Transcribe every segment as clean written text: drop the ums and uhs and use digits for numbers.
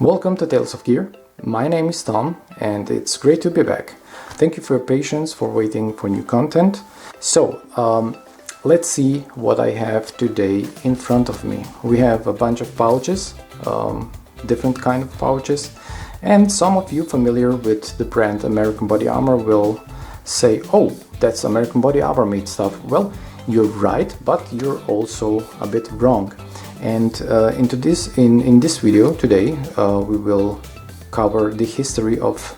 Welcome to Tales of Gear. My name is Tom and it's great to be back. Thank you for your patience for waiting for new content. So, let's see what I have today in front of me. We have a bunch of pouches, different kind of pouches, and some of you familiar with the brand American Body Armor will say, oh, that's American Body Armor made stuff. Well, you're right, but you're also a bit wrong. And in this video today, we will cover the history of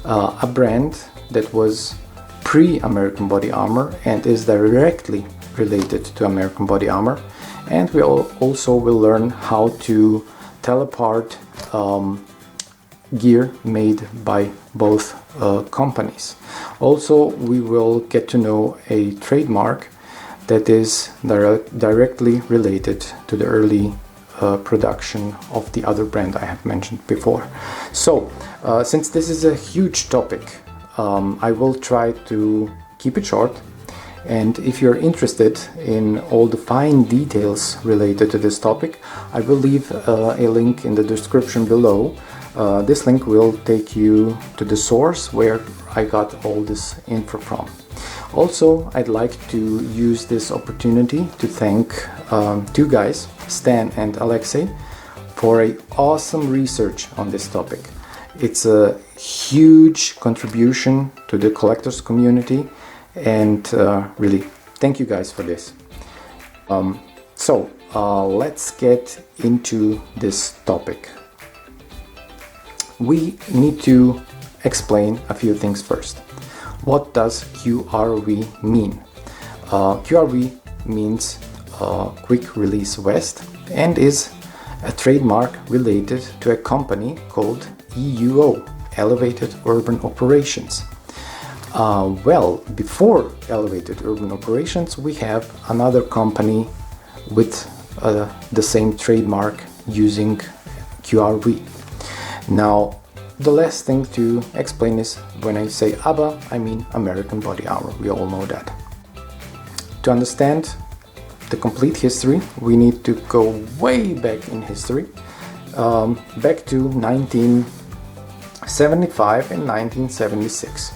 a brand that was pre-American Body Armor and is directly related to American Body Armor. And we also will learn how to tell apart gear made by both companies. Also, we will get to know a trademark that is directly related to the early production of the other brand I have mentioned before. So, since this is a huge topic, I will try to keep it short. And if you're interested in all the fine details related to this topic, I will leave a link in the description below. This link will take you to the source where I got all this info from. Also, I'd like to use this opportunity to thank two guys, Stan and Alexey, for an awesome research on this topic. It's a huge contribution to the collectors community, and really, thank you guys for this. Let's get into this topic. We need to explain a few things first. What does QRV mean? QRV means Quick Release Vest and is a trademark related to a company called EUO, Elevated Urban Operations. Well, before Elevated Urban Operations, we have another company with the same trademark using QRV. Now, the last thing to explain is when I say ABBA, I mean American Body Armor. We all know that. To understand the complete history, we need to go way back in history, back to 1975 and 1976.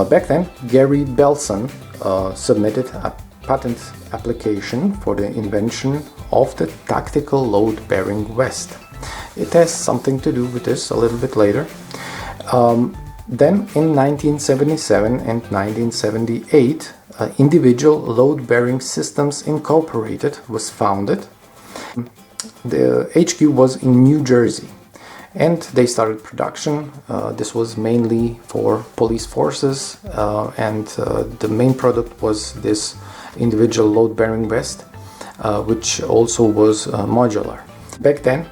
Back then, Gary Belson submitted a patent application for the invention of the tactical load-bearing vest. It has something to do with this a little bit later. Then in 1977 and 1978, Individual Load-Bearing Systems Incorporated was founded. The HQ was in New Jersey and they started production. This was mainly for police forces and the main product was this individual load-bearing vest, which also was modular. Back then,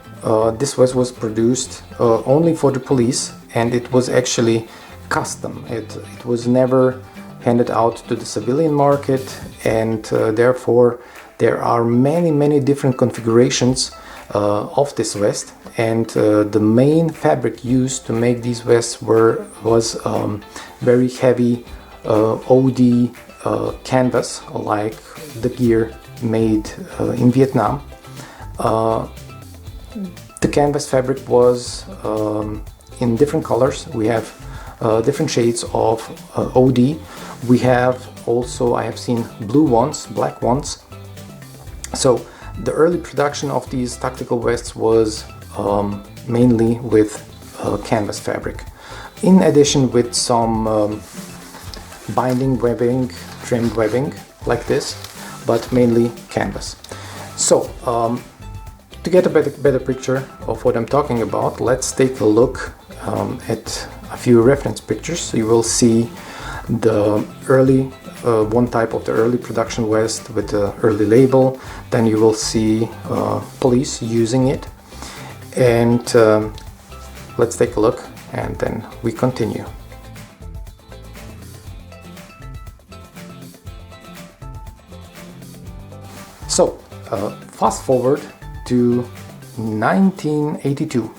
this vest was produced only for the police and it was actually custom. It was never handed out to the civilian market, and therefore there are many different configurations of this vest, and the main fabric used to make these vests was very heavy OD canvas, like the gear made in Vietnam. The canvas fabric was in different colors. We have different shades of OD. We have also, I have seen blue ones, black ones. So the early production of these tactical vests was mainly with canvas fabric. In addition with some binding webbing, trimmed webbing like this, but mainly canvas. So, to get a better picture of what I'm talking about, let's take a look at a few reference pictures. You will see the early, one type of the early production vest with the early label. Then you will see police using it. And let's take a look and then we continue. So, fast forward to 1982.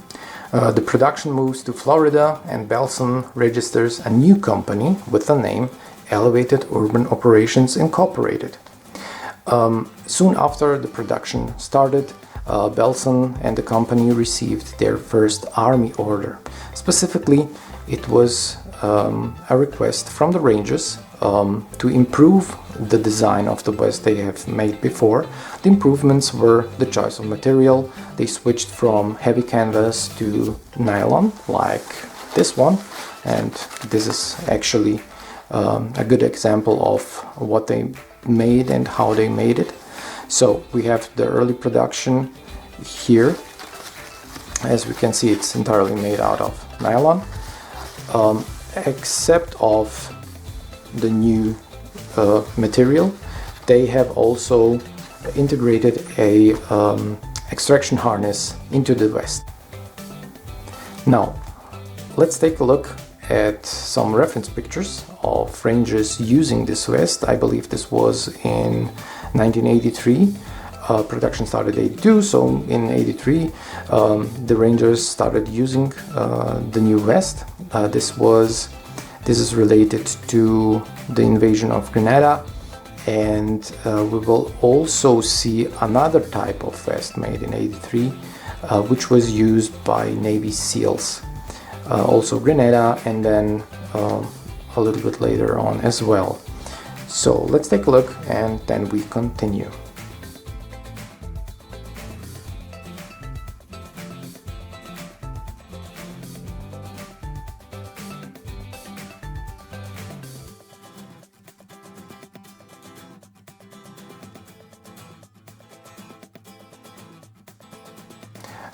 The production moves to Florida and Belson registers a new company with the name Elevated Urban Operations Incorporated. Soon after the production started, Belson and the company received their first Army order. Specifically, it was a request from the Rangers to improve the design of the vest they have made before. The improvements were the choice of material. They switched from heavy canvas to nylon, like this one, and this is actually a good example of what they made and how they made it. So we have the early production here. As we can see, it's entirely made out of nylon, except of the new material. They have also integrated a extraction harness into the vest. Now let's take a look at some reference pictures of Rangers using this vest. I believe this was in 1983. Production started 82, so in 83 the Rangers started using the new vest. This is related to the invasion of Grenada, and we will also see another type of vest made in 83 which was used by Navy SEALs, also Grenada, and then a little bit later on as well. So let's take a look and then we continue.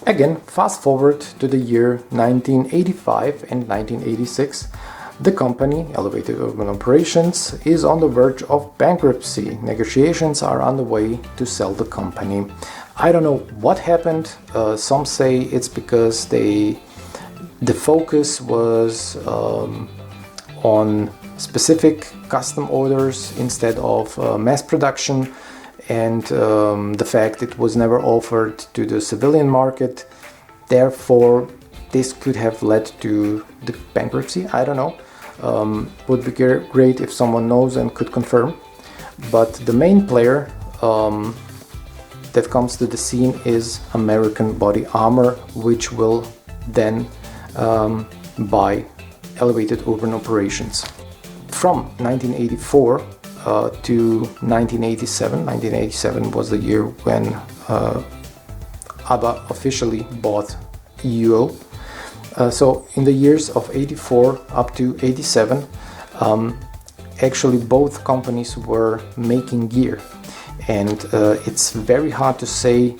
Again, fast forward to the year 1985 and 1986. The company, Elevated Urban Operations, is on the verge of bankruptcy. Negotiations are underway to sell the company. I don't know what happened. Some say it's because the focus was on specific custom orders instead of mass production, and the fact it was never offered to the civilian market. Therefore, this could have led to the bankruptcy. I don't know. Would be great if someone knows and could confirm. But the main player that comes to the scene is American Body Armor, which will then buy Elevated Urban Operations. From 1984 to 1987. 1987 was the year when ABBA officially bought EUO. So in the years of 84 up to 87, actually both companies were making gear, and it's very hard to say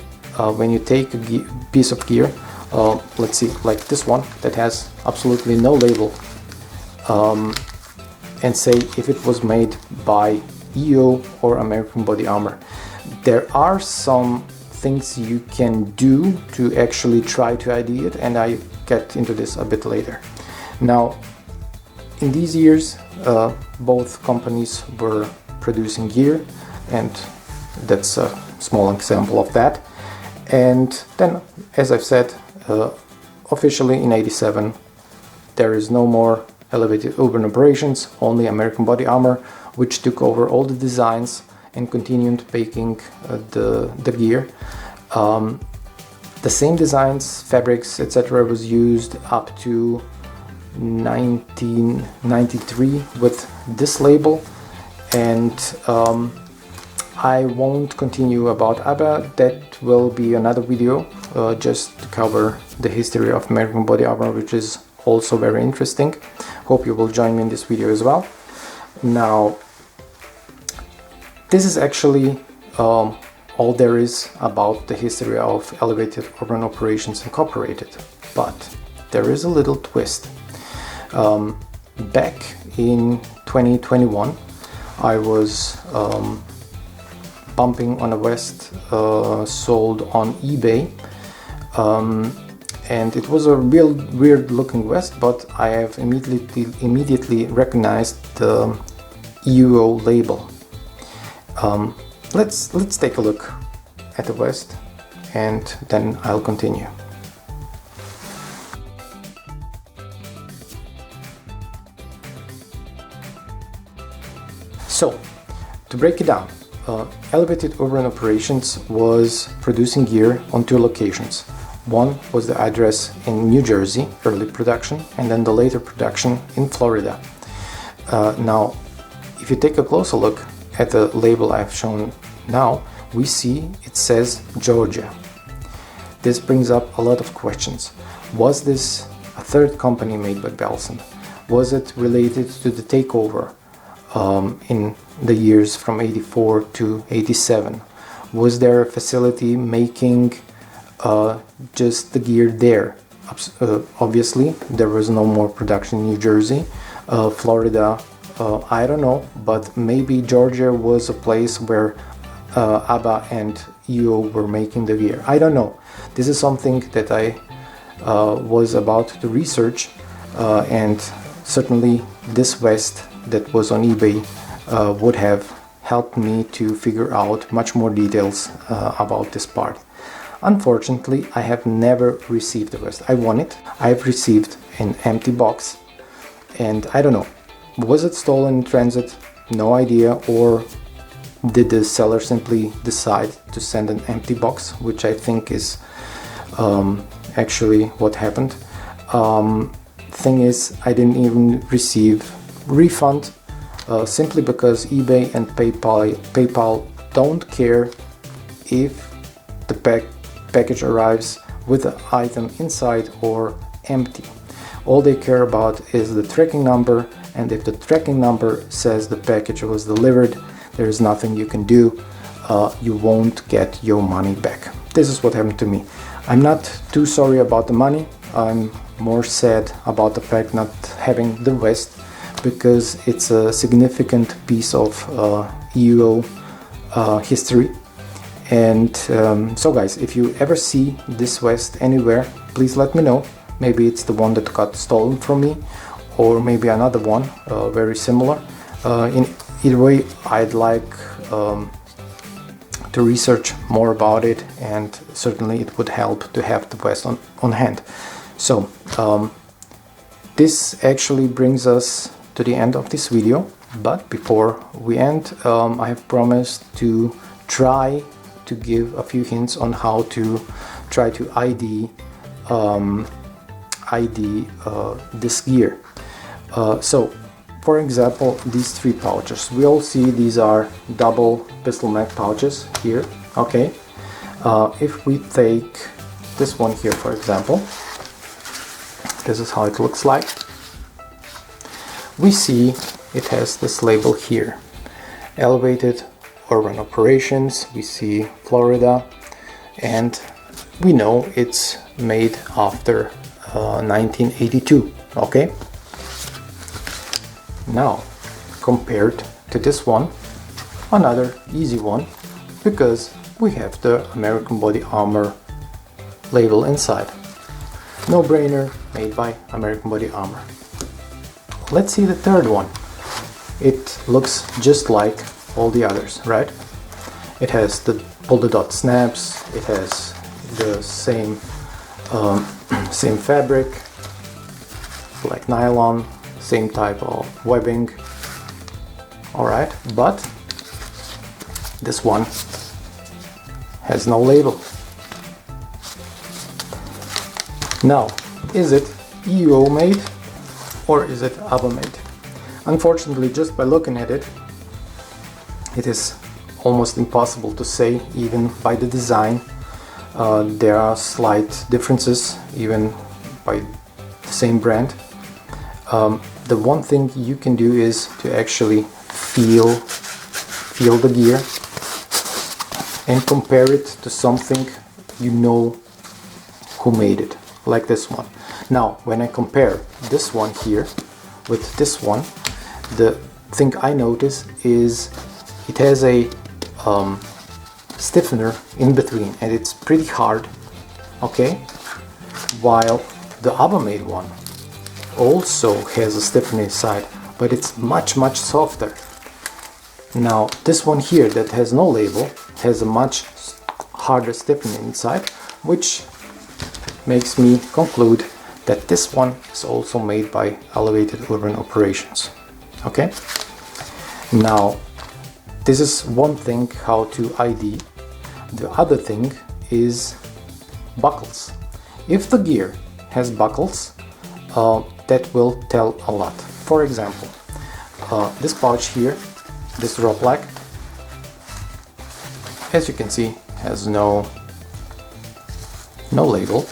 when you take a piece of gear, let's see, like this one that has absolutely no label, and say if it was made by EUO or American Body Armor. There are some things you can do to actually try to ID it, and I get into this a bit later. Now, in these years, both companies were producing gear, and that's a small example of that. And then, as I've said, officially in 87, there is no more Elevated Urban Operations, only American Body Armor, which took over all the designs and continued making the gear. The same designs, fabrics, etc. was used up to 1993 with this label, and I won't continue about ABBA. That will be another video just to cover the history of American Body Armor, which is also very interesting. Hope you will join me in this video as well. Now, this is actually all there is about the history of Elevated Urban Operations Incorporated, but there is a little twist. Back in 2021, I was bumping on a vest sold on eBay, and it was a real weird looking vest, but I have immediately recognized the EUO label. Let's take a look at the vest, and then I'll continue. So, to break it down, Elevated Urban Operations was producing gear on 2 locations. One was the address in New Jersey, early production, and then the later production in Florida. Now, if you take a closer look at the label I've shown now, we see it says Georgia. This brings up a lot of questions. Was this a third company made by Belson? Was it related to the takeover in the years from 84 to 87? Was there a facility making just the gear there? Obviously, there was no more production in New Jersey. Florida, I don't know, but maybe Georgia was a place where ABBA and EUO were making the gear. I don't know. This is something that I was about to research, and certainly this vest that was on eBay would have helped me to figure out much more details about this part. Unfortunately, I have never received the vest. I want it. I've received an empty box, and I don't know, was it stolen in transit? No idea. Or did the seller simply decide to send an empty box, which I think is actually what happened. Thing is, I didn't even receive refund simply because eBay and PayPal don't care if the package arrives with the item inside or empty. All they care about is the tracking number, and if the tracking number says the package was delivered, there is nothing you can do. You won't get your money back. This is what happened to me. I'm not too sorry about the money. I'm more sad about the fact not having the vest, because it's a significant piece of EUO history. And so guys, if you ever see this vest anywhere, please let me know. Maybe it's the one that got stolen from me, or maybe another one very similar. In either way, I'd like to research more about it, and certainly it would help to have the vest on hand. So this actually brings us to the end of this video, but before we end, I have promised to try to give a few hints on how to try to ID this gear. So for example, these 3 pouches, we all see these are double pistol mag pouches here. Okay, if we take this one here, for example, this is how it looks like. We see it has this label here, Elevated Urban Operations. We see Florida, and we know it's made after 1982. Okay, now compared to this one, another easy one, because we have the American Body Armor label inside. No brainer, made by American Body Armor. Let's see the third one. It looks just like all the others, right? It has the polka dot snaps, it has the same same fabric, like nylon, same type of webbing. Alright, but this one has no label. Now, is it EUO made or is it ABBA made? Unfortunately, just by looking at it, it is almost impossible to say, even by the design. There are slight differences, even by the same brand. The one thing you can do is to actually feel the gear and compare it to something you know who made it, like this one. Now, when I compare this one here with this one, the thing I notice is it has a stiffener in between, and it's pretty hard, okay? While the ABBA made one also has a stiffener inside, but it's much softer. Now, this one here that has no label has a much harder stiffener inside, which makes me conclude that this one is also made by Elevated Urban Operations. Okay, now This is one thing how to ID. The other thing is buckles. If the gear has buckles, that will tell a lot. For example, this pouch here, this rope lag, as you can see, has no label,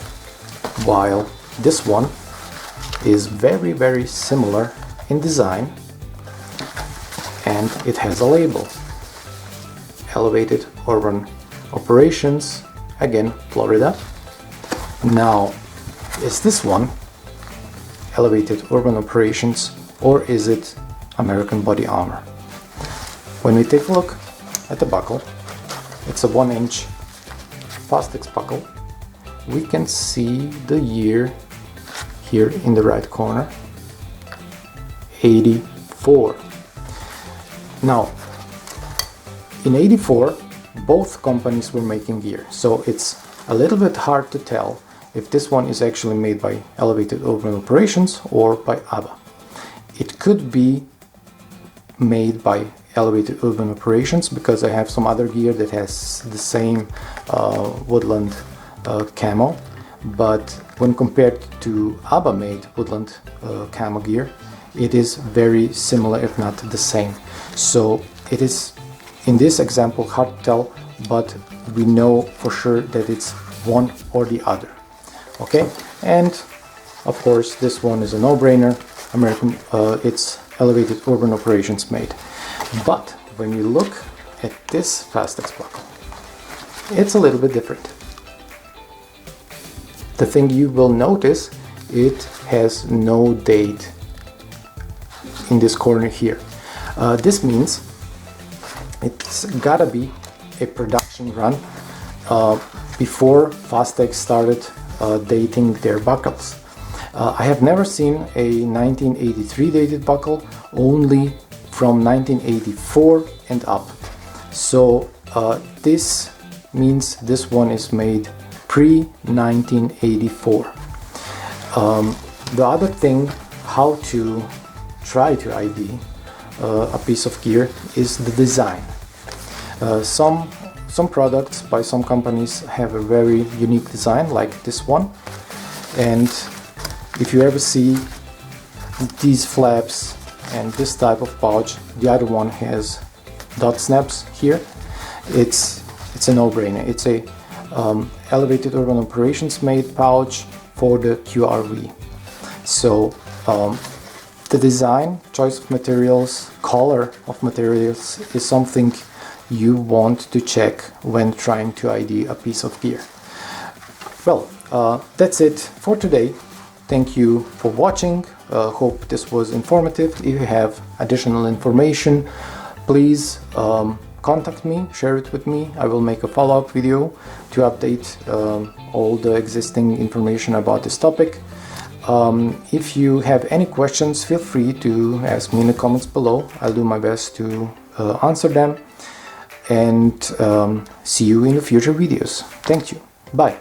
while this one is very similar in design, and it has a label. Elevated Urban Operations, again Florida. Now, is this one Elevated Urban Operations or is it American Body Armor? When we take a look at the buckle, it's a 1-inch Fastex buckle. We can see the year here in the right corner, 84. Now, in 84, both companies were making gear, so it's a little bit hard to tell if this one is actually made by Elevated Urban Operations or by ABBA. It could be made by Elevated Urban Operations because I have some other gear that has the same woodland camo, but when compared to ABBA made woodland camo gear, it is very similar, if not the same. So it is in this example hard to tell, but we know for sure that it's one or the other. Okay, and of course this one is a no-brainer. It's Elevated Urban Operations made. But when you look at this Fastex buckle, it's a little bit different. The thing you will notice, it has no date in this corner here. This means it's gotta be a production run before Fastex started dating their buckles. I have never seen a 1983 dated buckle, only from 1984 and up. So this means this one is made pre-1984. The other thing how to try to ID a piece of gear is the design. Some products by some companies have a very unique design, like this one, and if you ever see these flaps and this type of pouch, the other one has dot snaps here, it's a no-brainer. It's a Elevated Urban Operations made pouch for the QRV. So the design, choice of materials, color of materials is something you want to check when trying to ID a piece of gear. Well, that's it for today. Thank you for watching. Hope this was informative. If you have additional information, please contact me, share it with me. I will make a follow-up video to update all the existing information about this topic. If you have any questions, feel free to ask me in the comments below. I'll do my best to answer them, and see you in the future videos. Thank you. Bye.